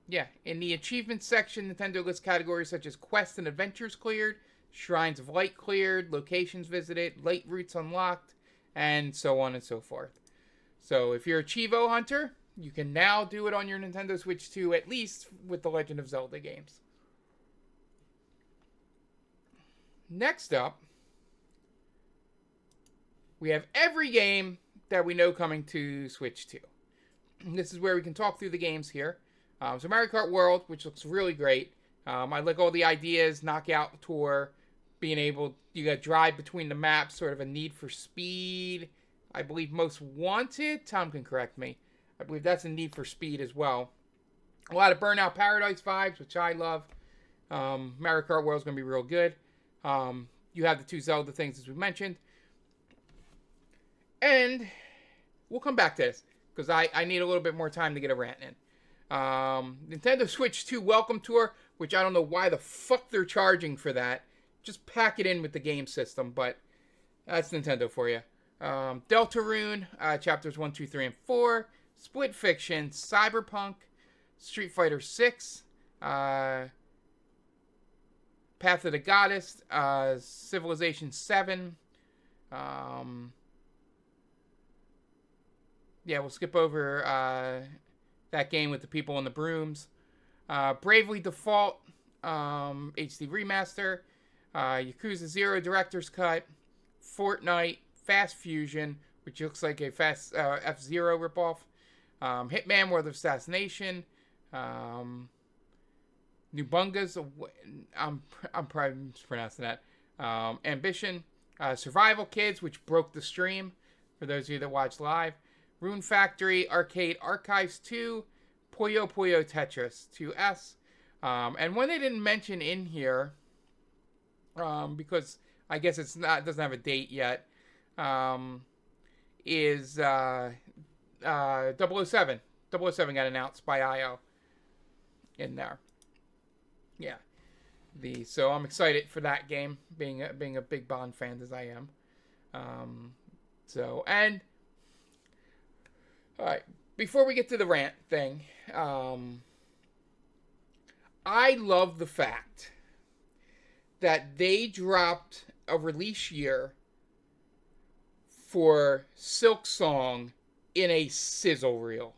Yeah, in the achievements section, Nintendo lists categories such as quests and adventures cleared, shrines of light cleared, locations visited, light routes unlocked, and so on and so forth. So if you're a Chivo hunter, you can now do it on your Nintendo Switch 2, at least with the Legend of Zelda games. Next up, we have every game that we know coming to Switch 2. This is where we can talk through the games here. So Mario Kart World, which looks really great. I like all the ideas, Knockout Tour, being able, you got to drive between the maps, sort of a Need for Speed. I believe Most Wanted, Tom can correct me. I believe that's a Need for Speed as well. A lot of Burnout Paradise vibes, which I love. Mario Kart World is going to be real good. You have the two Zelda things, as we mentioned. And we'll come back to this, because I need a little bit more time to get a rant in. Nintendo Switch 2 Welcome Tour, which I don't know why the fuck they're charging for that. Just pack it in with the game system, but that's Nintendo for you. Deltarune, chapters 1, 2, 3, and 4. Split Fiction, Cyberpunk, Street Fighter 6, Path of the Goddess, Civilization 7. Yeah, we'll skip over that game with the people in the brooms. Bravely Default, HD Remaster, Yakuza 0 Director's Cut, Fortnite, Fast Fusion, which looks like a Fast F-Zero ripoff, Hitman World of Assassination, Nubungas, I'm probably mispronouncing that, Ambition, Survival Kids, which broke the stream, for those of you that watch live, Rune Factory, Arcade Archives 2, Puyo Puyo Tetris 2S. And one they didn't mention in here, because I guess it doesn't have a date yet, is 007. 007 got announced by IO in there. Yeah. So I'm excited for that game, being a big Bond fan as I am. All right, before we get to the rant thing, I love the fact that they dropped a release year for Silksong in a sizzle reel.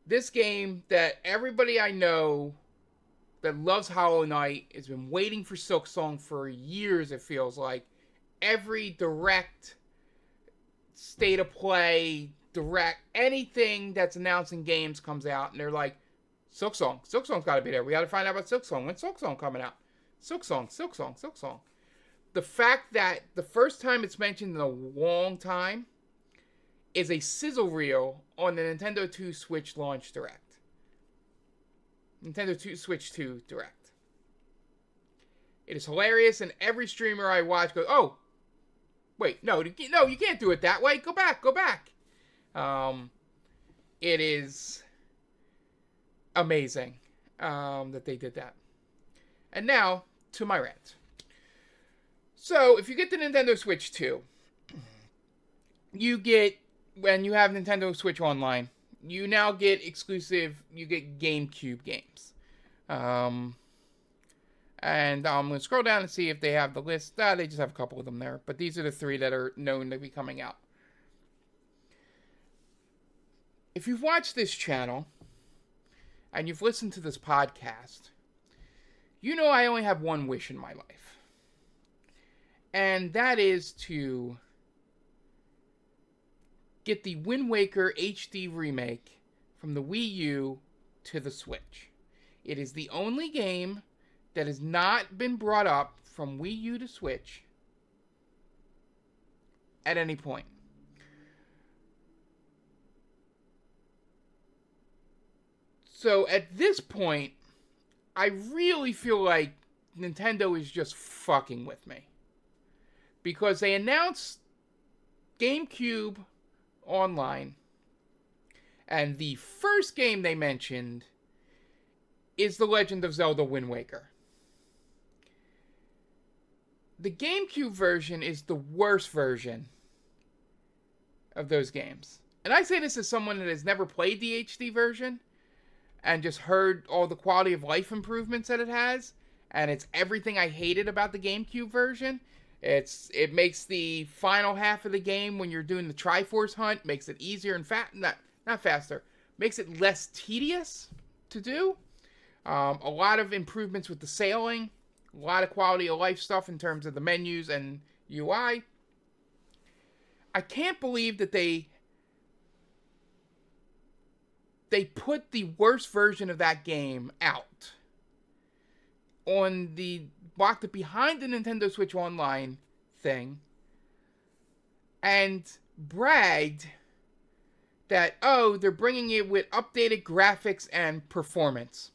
This game that everybody I know that loves Hollow Knight has been waiting for Silksong for years, it feels like. Every direct state of play, direct, anything that's announcing games comes out, and they're like, Silksong's got to be there. We got to find out about Silksong. When's Silksong coming out? Silksong. The fact that the first time it's mentioned in a long time is a sizzle reel on the Nintendo 2 Switch launch direct. Nintendo 2 Switch 2 direct. It is hilarious, and every streamer I watch goes, oh, wait, no, you can't do it that way. Go back. It is amazing that they did that. And now, to my rant. So, if you get the Nintendo Switch 2, you get, when you have Nintendo Switch Online, you now get you get GameCube games. And I'm going to scroll down and see if they have the list. They just have a couple of them there. But these are the 3 that are known to be coming out. If you've watched this channel, and you've listened to this podcast, you know I only have one wish in my life. And that is to get the Wind Waker HD remake from the Wii U to the Switch. It is the only game that has not been brought up from Wii U to Switch at any point. So at this point, I really feel like Nintendo is just fucking with me. Because they announced GameCube Online, and the first game they mentioned is The Legend of Zelda Wind Waker. The GameCube version is the worst version of those games. And I say this as someone that has never played the HD version and just heard all the quality of life improvements that it has, and it's everything I hated about the GameCube version. It makes the final half of the game when you're doing the Triforce hunt, makes it easier and not faster, makes it less tedious to do. A lot of improvements with the sailing, a lot of quality of life stuff in terms of the menus and UI. I can't believe that they put the worst version of that game out on the blocked it behind the Nintendo Switch Online thing and bragged that, oh, they're bringing it with updated graphics and performance.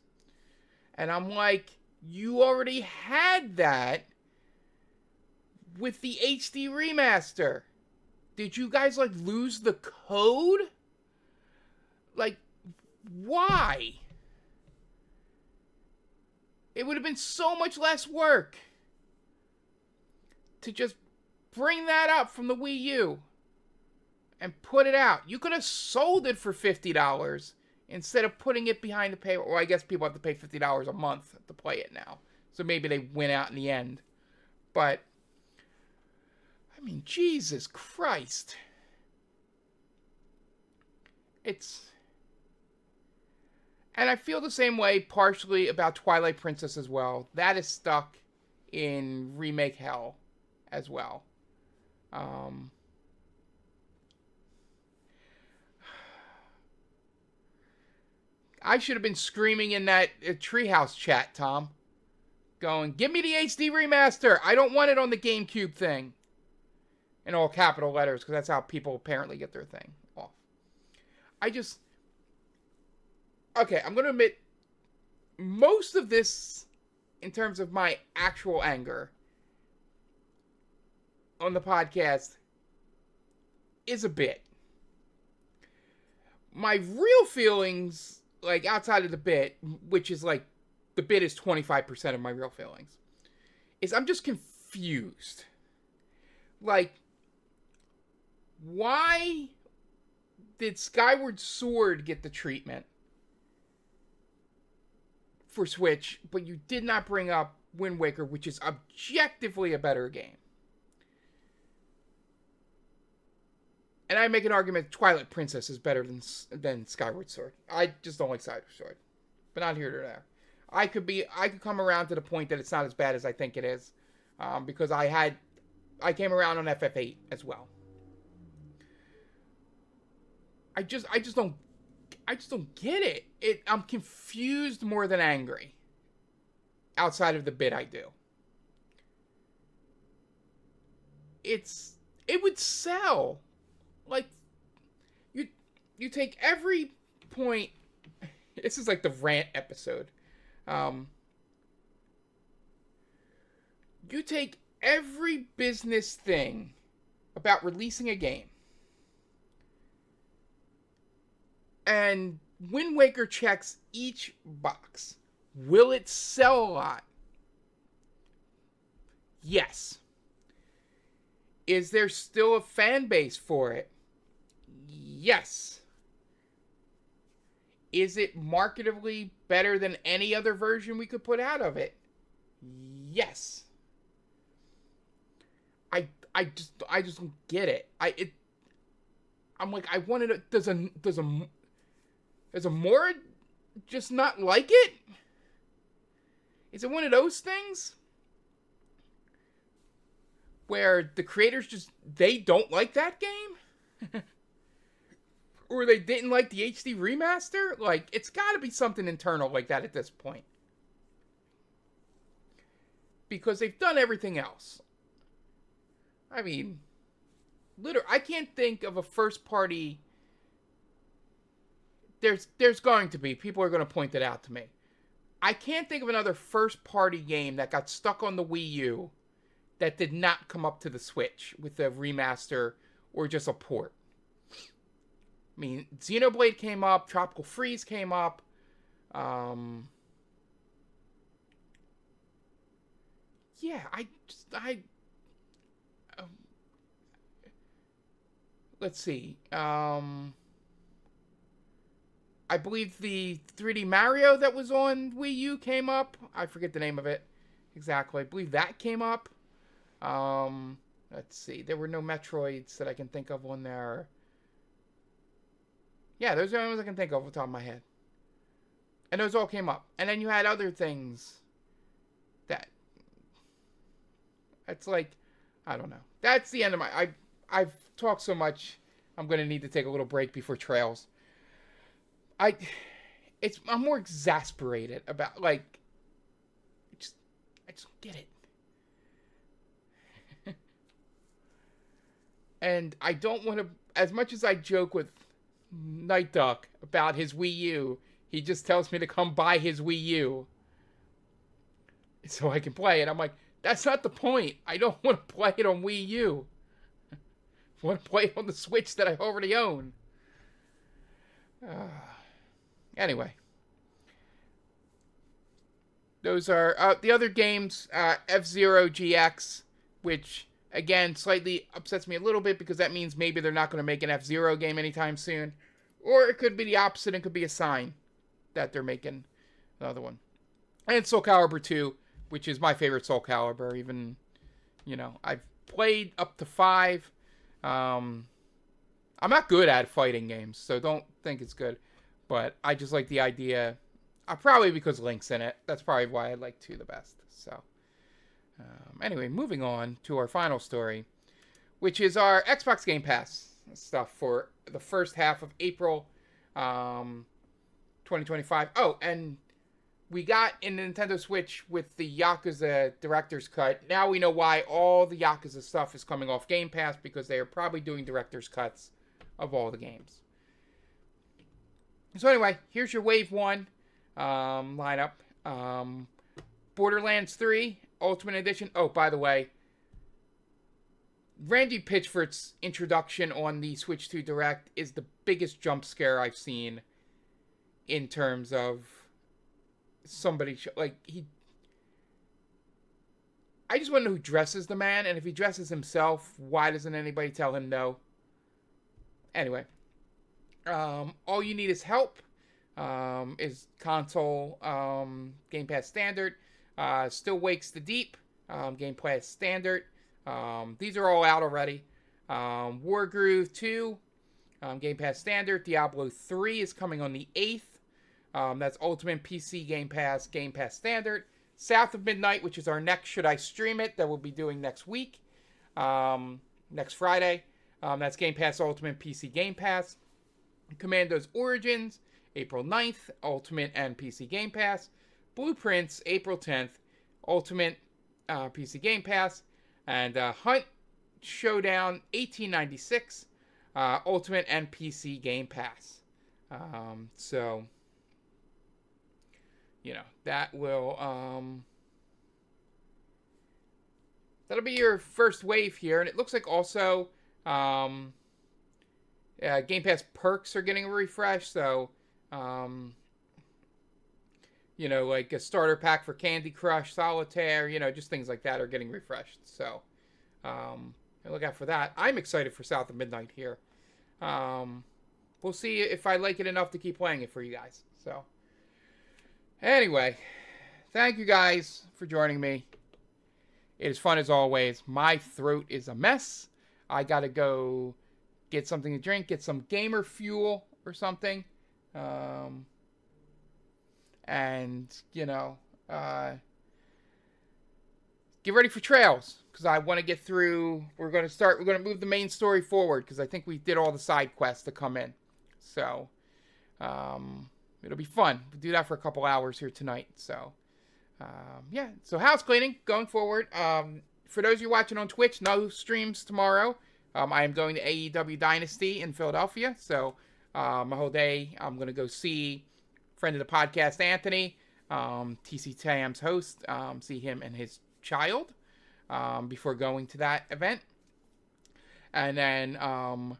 And I'm like, you already had that with the HD remaster. Did you guys, like, lose the code? Like, why? It would have been so much less work to just bring that up from the Wii U and put it out. You could have sold it for $50 instead of putting it behind the paywall. Or I guess people have to pay $50 a month to play it now. So maybe they win out in the end. But, I mean, Jesus Christ. And I feel the same way partially about Twilight Princess as well. That is stuck in remake hell as well. I should have been screaming in that Treehouse chat, Tom. Going, give me the HD remaster. I don't want it on the GameCube thing. In all capital letters, because that's how people apparently get their thing off. Okay, I'm going to admit, most of this, in terms of my actual anger on the podcast, is a bit. My real feelings, like, outside of the bit, which is, like, the bit is 25% of my real feelings, is I'm just confused. Like, why did Skyward Sword get the treatment for Switch, but you did not bring up Wind Waker, which is objectively a better game? And I make an argument Twilight Princess is better than Skyward Sword. I just don't like Skyward Sword. But not here or there. I could come around to the point that it's not as bad as I think it is. Because I came around on FF8 as well. I just don't get it. I'm confused more than angry. Outside of the bit I do. It would sell. Like, you take every point. This is like the rant episode. You take every business thing about releasing a game, and Wind Waker checks each box. Will it sell a lot? Yes. Is there still a fan base for it? Yes. Is it marketably better than any other version we could put out of it? Yes. I just don't get it. I'm like, I wanted it. Does a Mora just not like it? Is it one of those things where the creators they don't like that game? Or they didn't like the HD remaster? Like, it's got to be something internal like that at this point. Because they've done everything else. I mean, literally, I can't think of a first party. There's going to be. People are going to point it out to me. I can't think of another first party game that got stuck on the Wii U that did not come up to the Switch with the remaster or just a port. I mean, Xenoblade came up, Tropical Freeze came up. Yeah, let's see. I believe the 3D Mario that was on Wii U came up. I forget the name of it exactly. I believe that came up. Let's see. There were no Metroids that I can think of on there. Yeah, those are the only ones I can think of off the top of my head. And those all came up. And then you had other things that... It's like... I don't know. That's the end of my... I've talked so much. I'm going to need to take a little break before Trails. I'm more exasperated about, like... I just don't get it. And I don't want to... As much as I joke with Night Duck about his Wii U, he just tells me to come buy his Wii U so I can play it. I'm like, that's not the point. I don't want to play it on Wii U. I want to play it on the Switch that I already own. Anyway. Those are the other games, F-Zero GX, which, again, slightly upsets me a little bit because that means maybe they're not going to make an F-Zero game anytime soon. Or it could be the opposite and could be a sign that they're making another one. And Soul Calibur 2, which is my favorite Soul Calibur. Even, I've played up to 5. I'm not good at fighting games, so don't think it's good. But I just like the idea. Probably because Link's in it. That's probably why I like 2 the best. So, anyway, moving on to our final story, which is our Xbox Game Pass stuff for the first half of April 2025. Oh, and we got in the Nintendo Switch with the Yakuza Director's Cut. Now we know why all the Yakuza stuff is coming off Game Pass, because they are probably doing Director's Cuts of all the games. So anyway, here's your Wave 1 lineup. Borderlands 3 Ultimate Edition. Oh, by the way, Randy Pitchford's introduction on the Switch 2 Direct is the biggest jump scare I've seen in terms of somebody... I just want to know who dresses the man, and if he dresses himself, why doesn't anybody tell him no? Anyway. All You Need Is Help is console Game Pass Standard. Still Wakes the Deep, Game Pass Standard. These are all out already. Wargroove 2, Game Pass Standard. Diablo 3 is coming on the 8th. That's Ultimate PC Game Pass Standard. South of Midnight, which is our next Should I Stream It, that we'll be doing next week. Next Friday. That's Game Pass Ultimate PC Game Pass. Commando's Origins, April 9th, Ultimate and PC Game Pass. Blueprints, April 10th, Ultimate PC Game Pass. And Hunt Showdown 1896, Ultimate and PC Game Pass. So, that will... that'll be your first wave here. And it looks like also... Game Pass perks are getting a refresh, so, like a starter pack for Candy Crush, Solitaire, just things like that are getting refreshed. So, look out for that. I'm excited for South of Midnight here. We'll see if I like it enough to keep playing it for you guys. So, anyway, thank you guys for joining me. It is fun as always. My throat is a mess. I gotta go get something to drink, get some gamer fuel or something. Get ready for Trails, because I want to get through. We're going to move the main story forward, because I think we did all the side quests to come in. So, it'll be fun. We'll do that for a couple hours here tonight. So, So house cleaning going forward. For those of you watching on Twitch, no streams tomorrow. I am going to AEW Dynasty in Philadelphia, so my whole day I'm going to go see friend of the podcast, Anthony, TC Tam's host, see him and his child before going to that event. And then on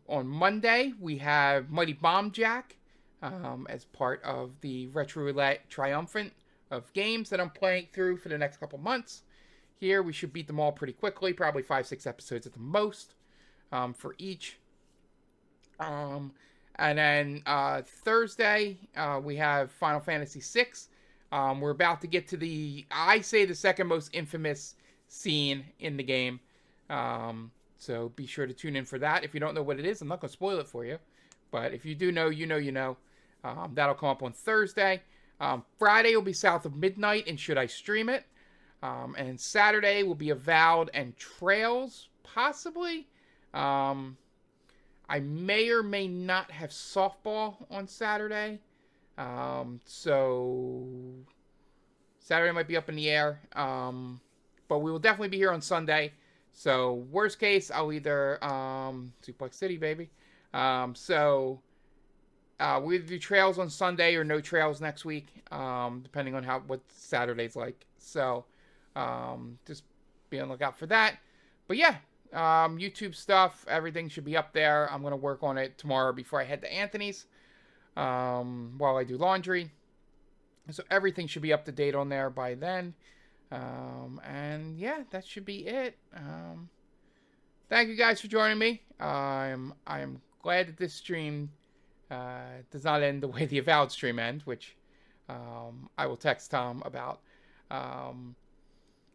Monday, we have Mighty Bomb Jack as part of the Retro Roulette Triumphant of games that I'm playing through for the next couple months. Here, we should beat them all pretty quickly, probably 5-6 episodes at the most for each. And then Thursday, we have Final Fantasy VI. We're about to get to I say, the second most infamous scene in the game. So be sure to tune in for that. If you don't know what it is, I'm not going to spoil it for you. But if you do know, you know, you know. That'll come up on Thursday. Friday will be South of Midnight and Should I Stream It? And Saturday will be Avowed and Trails, possibly. I may or may not have softball on Saturday. So Saturday might be up in the air. But we will definitely be here on Sunday. So worst case, I'll either Suplex City, baby. So we either do trails on Sunday or no trails next week, depending on what Saturday's like. So just be on the lookout for that. But yeah, YouTube stuff, everything should be up there. I'm going to work on it tomorrow before I head to Anthony's while I do laundry. So everything should be up to date on there by then. And yeah, that should be it. Thank you guys for joining me. I am glad that this stream does not end the way the Avowed stream ends, which I will text Tom about.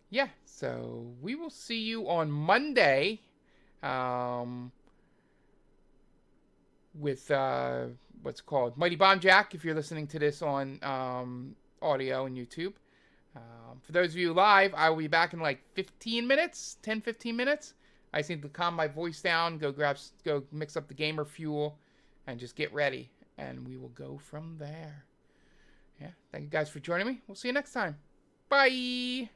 Yeah, so we will see you on Monday with what's called Mighty Bomb Jack, if you're listening to this on audio and YouTube. For those of you live, I will be back in like 15 minutes, 10-15 minutes. I just need to calm my voice down, go mix up the gamer fuel, and just get ready. And we will go from there. Yeah, thank you guys for joining me. We'll see you next time. Bye!